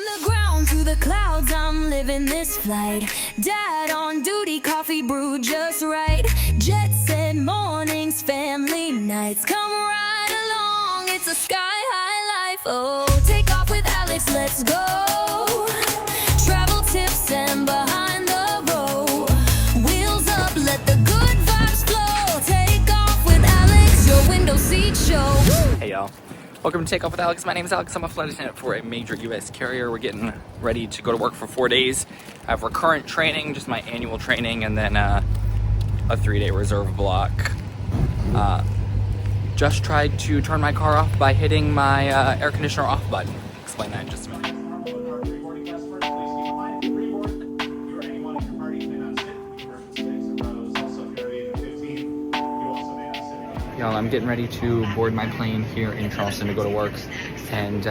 the ground to the clouds, I'm living this flight. Dad on duty, coffee brewed just right. Jet set mornings, family nights. Come right along, it's a sky high life. Oh, take off with Alex, let's go. Travel tips and behind the row. Wheels up, let the good vibes flow. Take off with Alex, your window seat show. Hey y'all, welcome to Take Off with Alex. My name is Alex. I'm a flight attendant for a major U.S. carrier. We're getting ready to go to work for 4 days. I have recurrent training, just my annual training, and then a 3-day reserve block. Just tried to turn my car off by hitting my air conditioner off button. Explain that in just a minute. Y'all, I'm getting ready to board my plane here in Charleston to go to work, and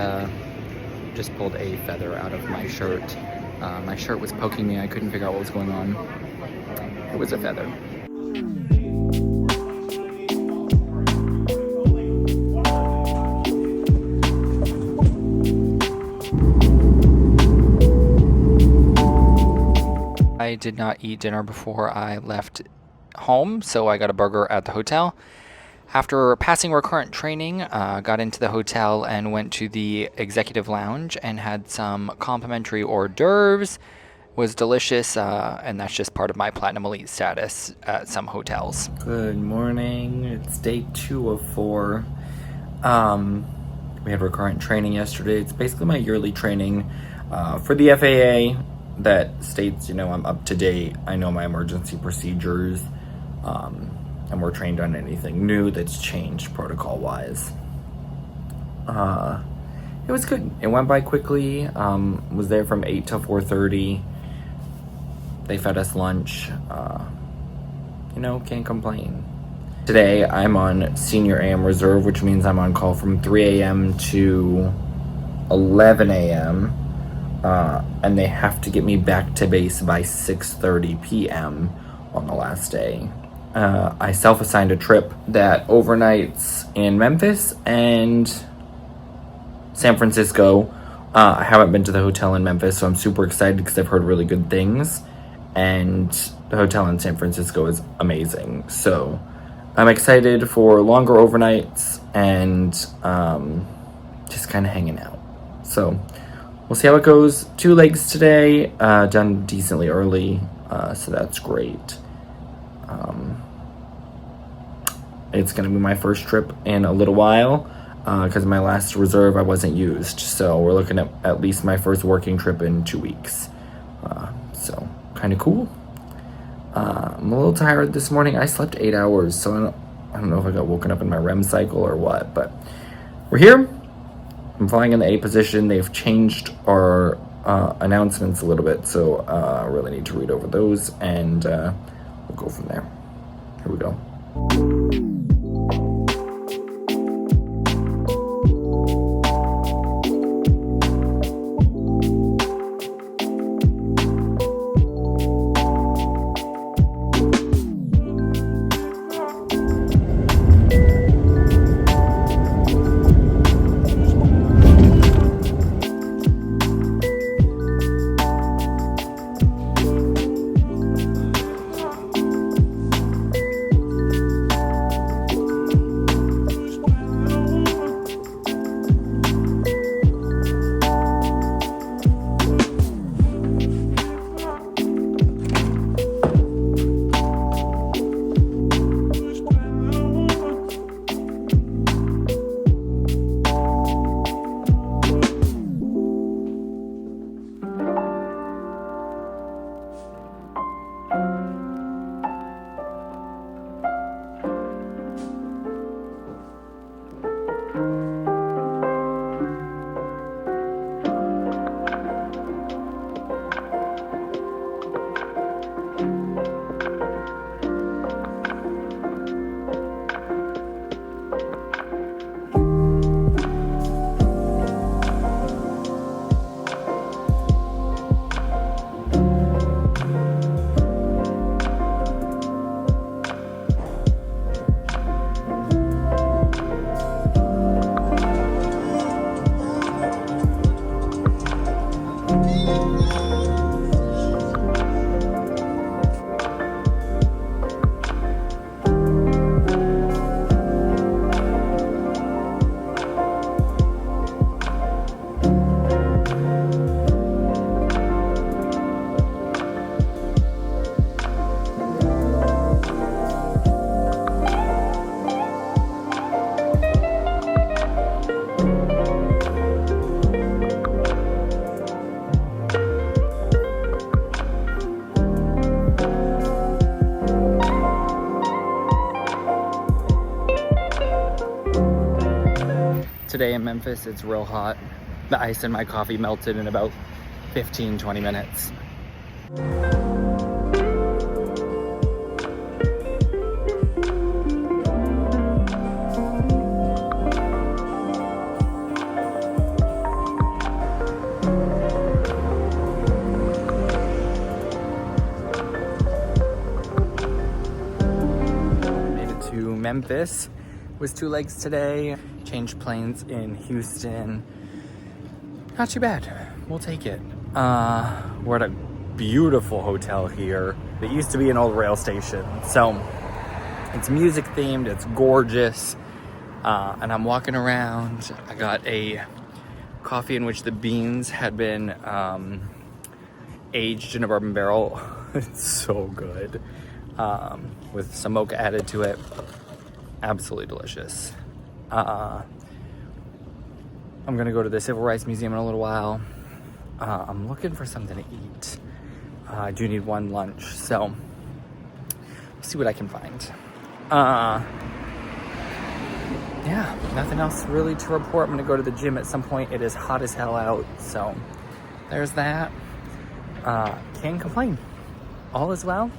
just pulled a feather out of my shirt. My shirt was poking me. I couldn't figure out what was going on. It was a feather. I did not eat dinner before I left home, so I got a burger at the hotel. After passing recurrent training, got into the hotel and went to the executive lounge and had some complimentary hors d'oeuvres. Was delicious, and that's just part of my Platinum Elite status at some hotels. Good morning. It's day 2 of 4. We had recurrent training yesterday. It's basically my yearly training for the FAA that states, you know, I'm up to date. I know my emergency procedures. And we're trained on anything new that's changed protocol-wise. It was good. It went by quickly. Was there from 8 to 4:30. They fed us lunch. You know, can't complain. Today, I'm on Senior AM Reserve, which means I'm on call from 3 a.m. to 11 a.m. And they have to get me back to base by 6:30 p.m. on the last day. I self-assigned a trip that overnights in Memphis and San Francisco. I haven't been to the hotel in Memphis, so I'm super excited because I've heard really good things. And the hotel in San Francisco is amazing. So I'm excited for longer overnights and just kind of hanging out. So we'll see how it goes. 2 legs today, done decently early, so that's great. It's going to be my first trip in a little while because my last reserve I wasn't used. So we're looking at least my first working trip in 2 weeks. So kind of cool. I'm a little tired this morning. I slept 8 hours, so I don't know if I got woken up in my REM cycle or what, but we're here. I'm flying in the A position. They've changed our announcements a little bit, so I really need to read over those, and we'll go from there. Here we go. Memphis. It's real hot. The ice in my coffee melted in about 15-20 minutes. Memphis was 2 legs today. Changed planes in Houston. Not too bad. We'll take it. We're at a beautiful hotel here. It used to be an old rail station, so it's music themed. It's gorgeous, and I'm walking around. I got a coffee in which the beans had been aged in a bourbon barrel. It's so good, with some mocha added to it. Absolutely delicious. I'm gonna go to the Civil Rights Museum in a little while. I'm looking for something to eat. I do need one lunch, so we'll see what I can find. Yeah, nothing else really to report. I'm gonna go to the gym at some point. It is hot as hell out, so there's that. Can't complain. All is well.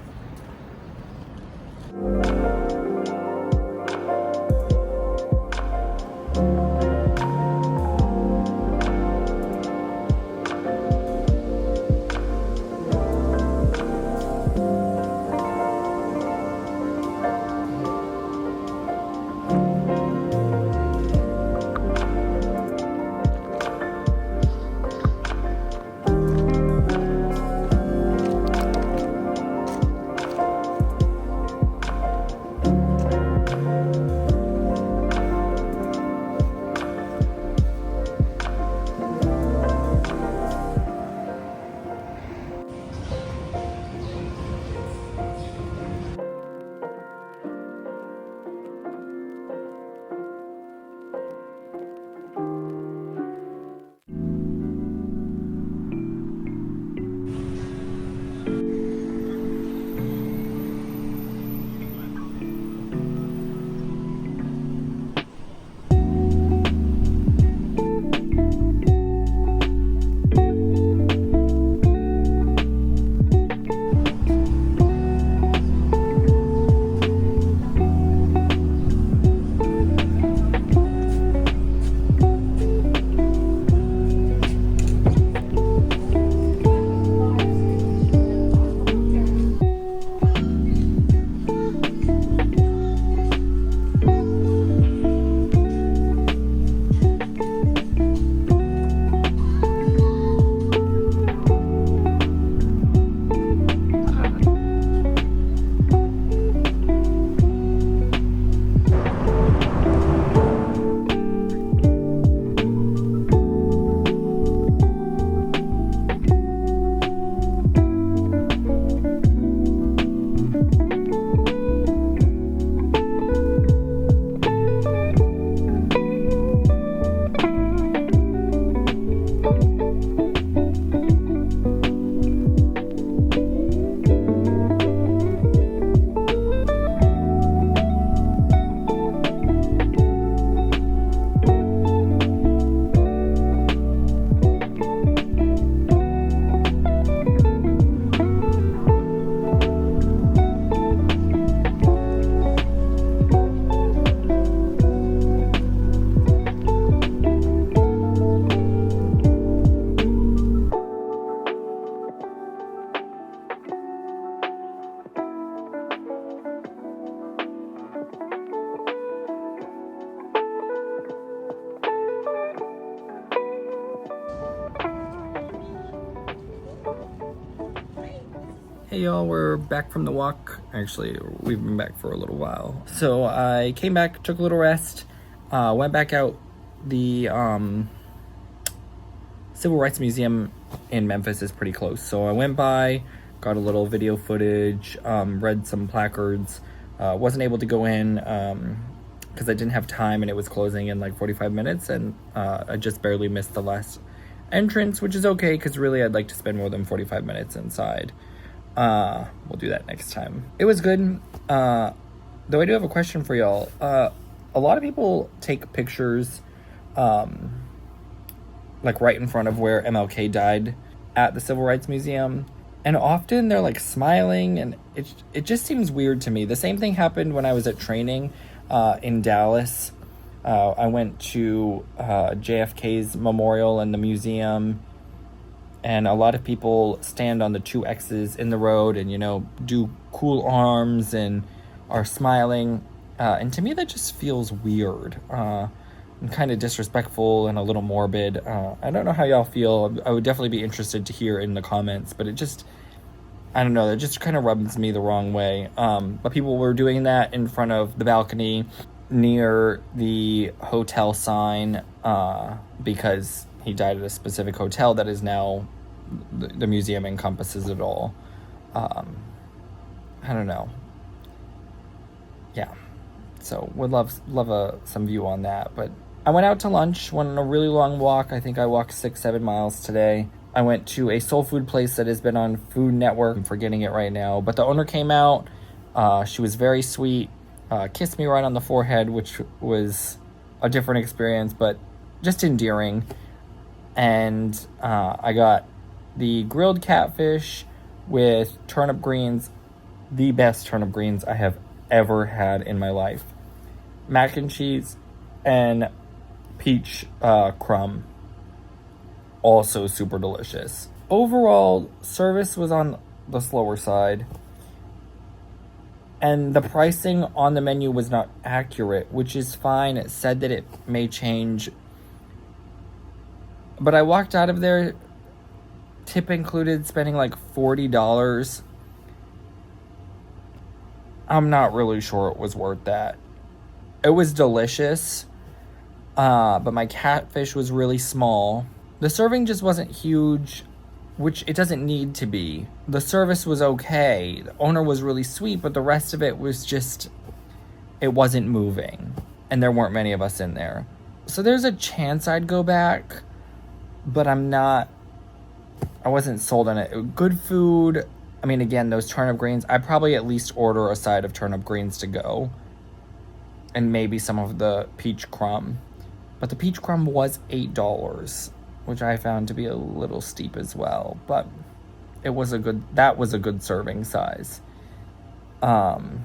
Hey y'all, we're back from the walk. Actually, we've been back for a little while. So I came back, took a little rest, went back out. The Civil Rights Museum in Memphis is pretty close. So I went by, got a little video footage, read some placards. Wasn't able to go in because I didn't have time and it was closing in like 45 minutes and I just barely missed the last entrance, which is okay because really I'd like to spend more than 45 minutes inside. We'll do that next time. It was good. Though I do have a question for y'all. A lot of people take pictures like right in front of where MLK died at the Civil Rights Museum. And often they're like smiling, and it just seems weird to me. The same thing happened when I was at training in Dallas. I went to JFK's memorial and the museum, and a lot of people stand on the two X's in the road and, you know, do cool arms and are smiling. And to me, that just feels weird and kind of disrespectful and a little morbid. I don't know how y'all feel. I would definitely be interested to hear in the comments, but it just, I don't know, that just kind of rubs me the wrong way. But people were doing that in front of the balcony near the hotel sign because he died at a specific hotel that is now, the museum encompasses it all. I don't know. Yeah. So would love some view on that. But I went out to lunch, went on a really long walk. I think I walked 6-7 miles today. I went to a soul food place that has been on Food Network. I'm forgetting it right now. But the owner came out. She was very sweet. Kissed me right on the forehead, which was a different experience, but just endearing. And I got the grilled catfish with turnip greens, the best turnip greens I have ever had in my life. Mac and cheese and peach crumb, also super delicious. Overall, service was on the slower side, and the pricing on the menu was not accurate, which is fine. It said that it may change, but I walked out of there, tip included, spending like $40. I'm not really sure it was worth that. It was delicious, but my catfish was really small. The serving just wasn't huge, which it doesn't need to be. The service was okay. The owner was really sweet, but the rest of it was just, it wasn't moving. And there weren't many of us in there. So there's a chance I'd go back, but I wasn't sold on it. Good food. I mean, again, those turnip greens, I'd probably at least order a side of turnip greens to go. And maybe some of the peach crumb. But the peach crumb was $8, which I found to be a little steep as well. But that was a good serving size. It's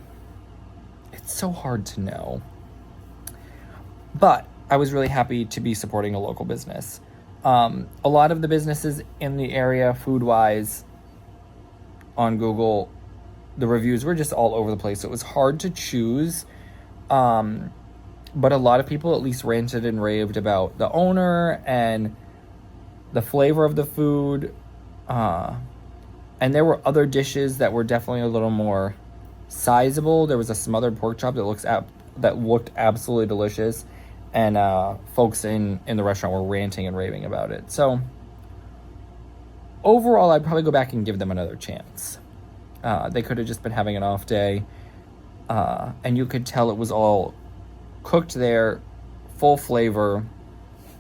so hard to know. But I was really happy to be supporting a local business. A lot of the businesses in the area, food-wise, on Google, the reviews were just all over the place. It was hard to choose. But a lot of people at least ranted and raved about the owner and the flavor of the food. And there were other dishes that were definitely a little more sizable. There was a smothered pork chop that looked absolutely delicious. And folks in the restaurant were ranting and raving about it. So overall, I'd probably go back and give them another chance. They could have just been having an off day. And you could tell it was all cooked there, full flavor.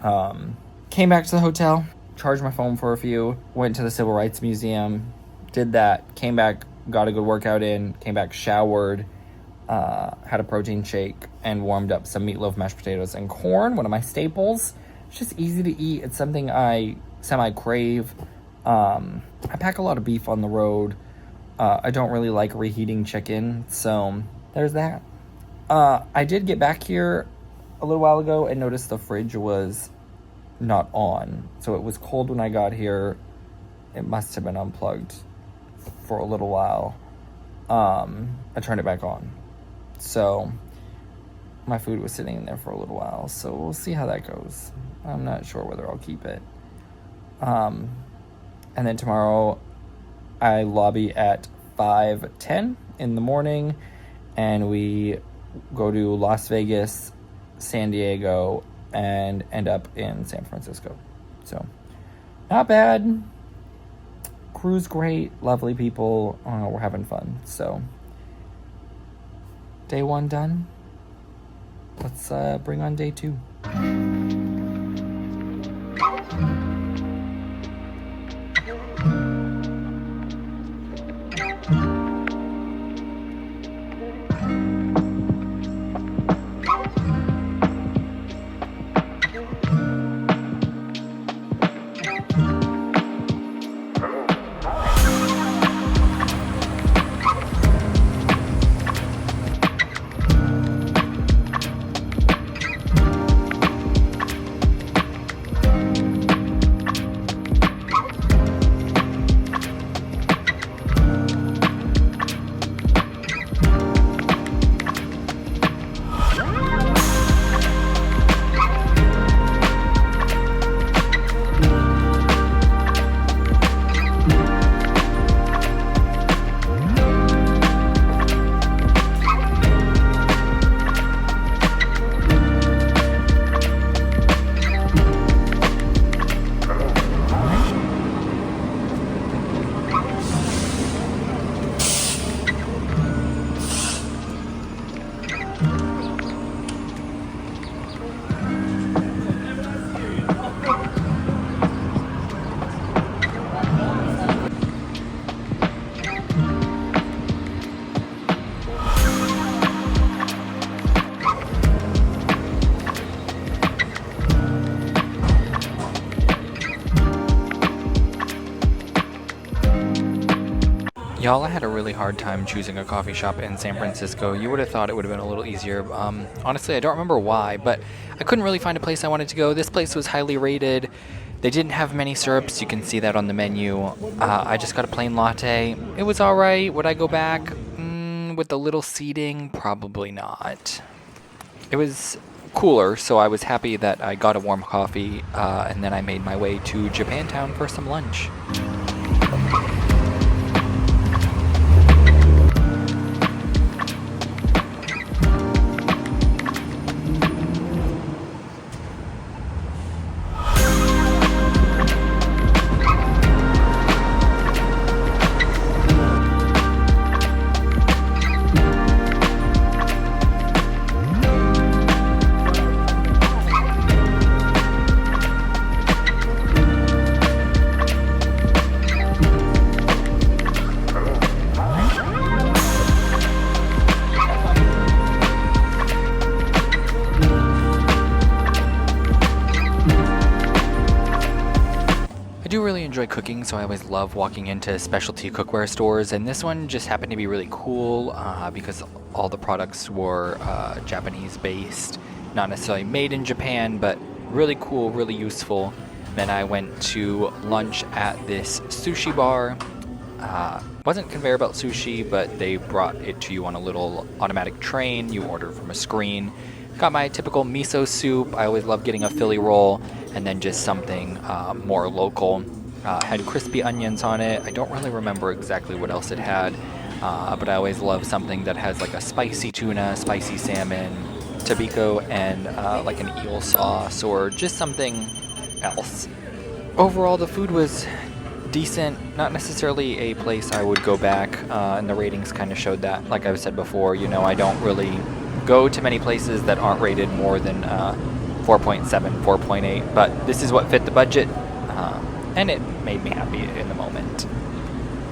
Came back to the hotel, charged my phone for a few, went to the Civil Rights Museum, did that, came back, got a good workout in, came back, showered, had a protein shake, and warmed up some meatloaf, mashed potatoes, and corn, one of my staples. It's just easy to eat. It's something I semi-crave. I pack a lot of beef on the road. I don't really like reheating chicken, so there's that. I did get back here a little while ago and noticed the fridge was not on. So it was cold when I got here. It must have been unplugged for a little while. I turned it back on. So my food was sitting in there for a little while. So we'll see how that goes. I'm not sure whether I'll keep it. And then tomorrow I lobby at 5:10 in the morning, and we go to Las Vegas, San Diego, and end up in San Francisco. So not bad. Crew's great, lovely people. We're having fun. So day 1 done. Let's bring on day 2. Y'all, I had a really hard time choosing a coffee shop in San Francisco. You would have thought it would have been a little easier. Honestly, I don't remember why, but I couldn't really find a place I wanted to go. This place was highly rated. They didn't have many syrups. You can see that on the menu. I just got a plain latte. It was alright. Would I go back? With the little seating? Probably not. It was cooler, so I was happy that I got a warm coffee, and then I made my way to Japantown for some lunch. I do really enjoy cooking, so I always love walking into specialty cookware stores, and this one just happened to be really cool because all the products were Japanese based, not necessarily made in Japan, but really cool, really useful. Then I went to lunch at this sushi bar. Wasn't conveyor belt sushi, but they brought it to you on a little automatic train. You order from a screen. Got my typical miso soup. I always love getting a Philly roll, and then just something more local. Had crispy onions on it. I don't really remember exactly what else it had, but I always love something that has like a spicy tuna, spicy salmon, tobiko, and like an eel sauce, or just something else. Overall, the food was decent, not necessarily a place I would go back, and the ratings kind of showed that. Like I've said before, you know, I don't really go to many places that aren't rated more than 4.7, 4.8, but this is what fit the budget, and it made me happy in the moment.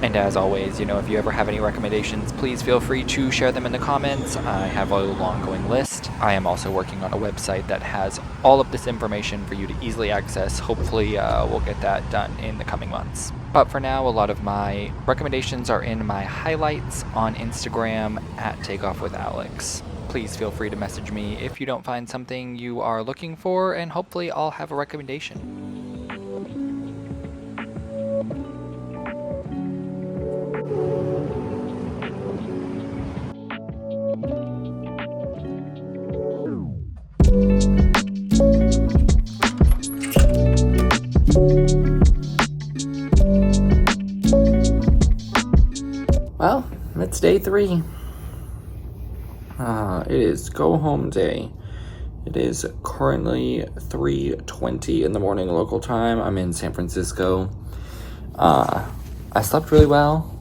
And as always, you know, if you ever have any recommendations, please feel free to share them in the comments. I have a long-going list. I am also working on a website that has all of this information for you to easily access. Hopefully, we'll get that done in the coming months. But for now, a lot of my recommendations are in my highlights on Instagram at TakeOffWithAlex. Please feel free to message me if you don't find something you are looking for, and hopefully I'll have a recommendation. Well, it's day 3. It is go home day. It is currently 3:20 in the morning local time. I'm in San Francisco. I slept really well.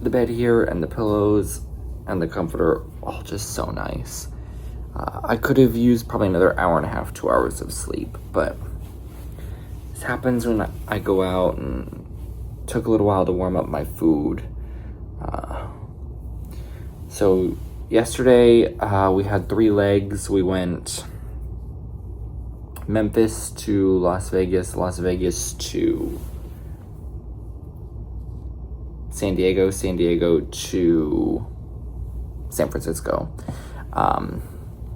The bed here and the pillows and the comforter, all just so nice. I could have used probably another hour and a half, 2 hours of sleep, but this happens when I go out, and it took a little while to warm up my food. So yesterday we had 3 legs. We went Memphis to Las Vegas, Las Vegas to San Diego, San Diego to San Francisco.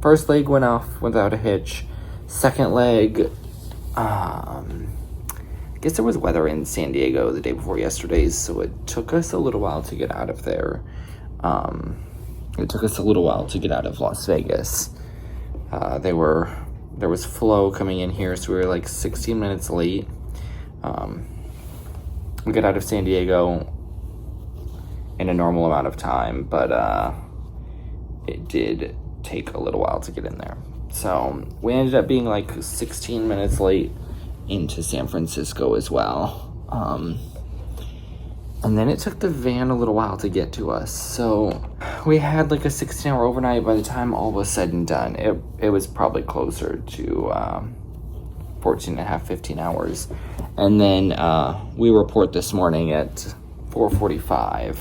First leg went off without a hitch. Second leg, I guess there was weather in San Diego the day before yesterday's, so it took us a little while to get out of there. It took us a little while to get out of Las Vegas. There was flow coming in here, so we were like 16 minutes late. We got out of San Diego in a normal amount of time, but it did take a little while to get in there. So we ended up being like 16 minutes late into San Francisco as well. And then it took the van a little while to get to us. So we had like a 16-hour overnight. By the time all was said and done, it was probably closer to 14 and a half, 15 hours. And then we report this morning at 4:45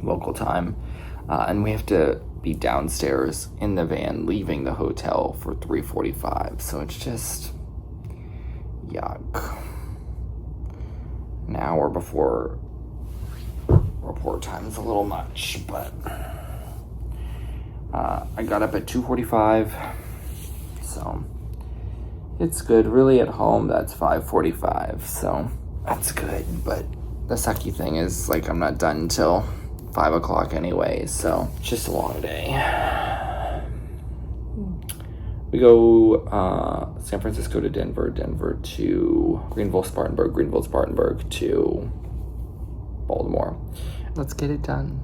local time. And we have to be downstairs in the van leaving the hotel for 3:45. So it's just yuck. An hour before report time's a little much, but I got up at 2:45, so it's good. Really at home, that's 5:45, so that's good. But the sucky thing is, like, I'm not done until 5 o'clock anyway, so it's just a long day. We go San Francisco to Denver, Denver to Greenville, Spartanburg, Greenville, Spartanburg to Baltimore. Let's get it done.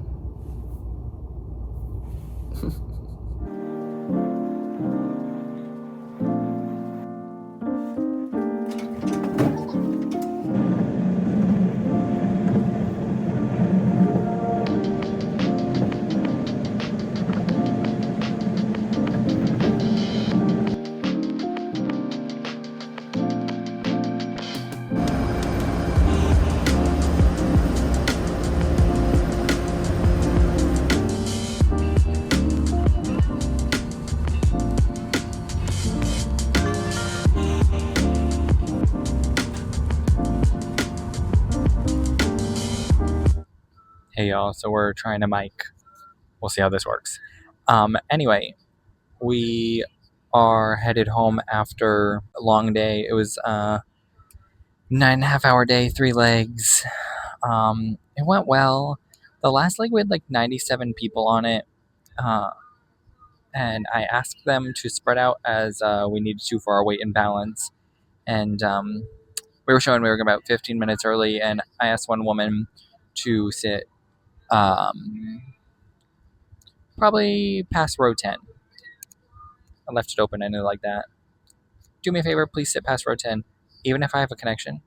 Hey y'all, so we're trying to mic. We'll see how this works. Anyway, we are headed home after a long day. It was a 9.5 hour day, 3 legs. It went well. The last leg we had like 97 people on it. And I asked them to spread out as we needed to for our weight and balance. And we were showing we were about 15 minutes early, and I asked one woman to sit probably past row 10. I left it open, ended like that. Do me a favor, please sit past row 10, even if I have a connection.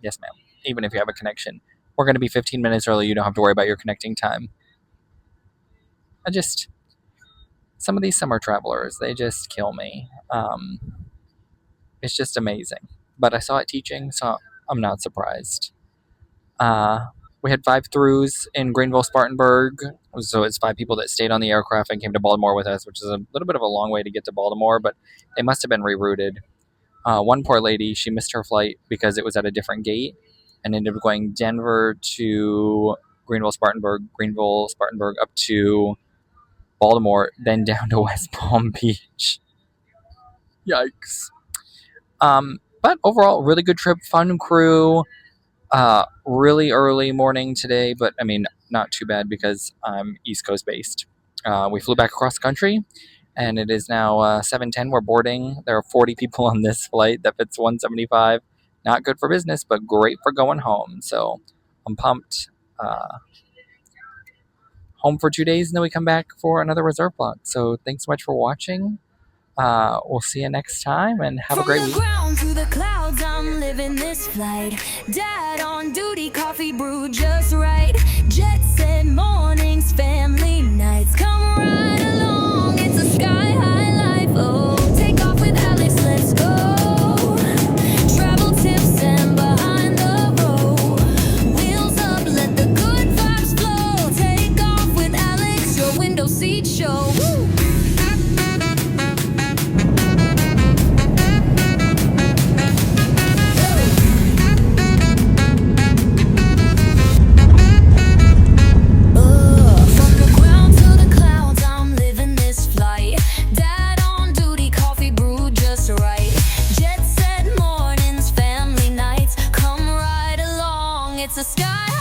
Yes, ma'am. Even if you have a connection. We're going to be 15 minutes early. You don't have to worry about your connecting time. Some of these summer travelers, they just kill me. It's just amazing. But I saw it teaching, so I'm not surprised. We had 5 throughs in Greenville, Spartanburg. So it's 5 people that stayed on the aircraft and came to Baltimore with us, which is a little bit of a long way to get to Baltimore, but they must have been rerouted. One poor lady, she missed her flight because it was at a different gate and ended up going Denver to Greenville, Spartanburg, up to Baltimore, then down to West Palm Beach. Yikes. But overall, really good trip, fun crew. Really early morning today, but I mean, not too bad because I'm East Coast based. We flew back across the country, and it is now 7:10. We're boarding. There are 40 people on this flight that fits 175. Not good for business, but great for going home. So I'm pumped. Home for 2 days, and then we come back for another reserve block. So thanks so much for watching. We'll see you next time, and have a great week. From the ground to the clouds, I'm living this flight. Dad on duty, coffee brewed just right. Jet set mornings, family nights. Come right along, it's a sky high life. Oh, take off with Alex, let's go. Travel tips and behind the row. Wheels up, let the good vibes flow. Take off with Alex, your window seat show. Woo! It's a sky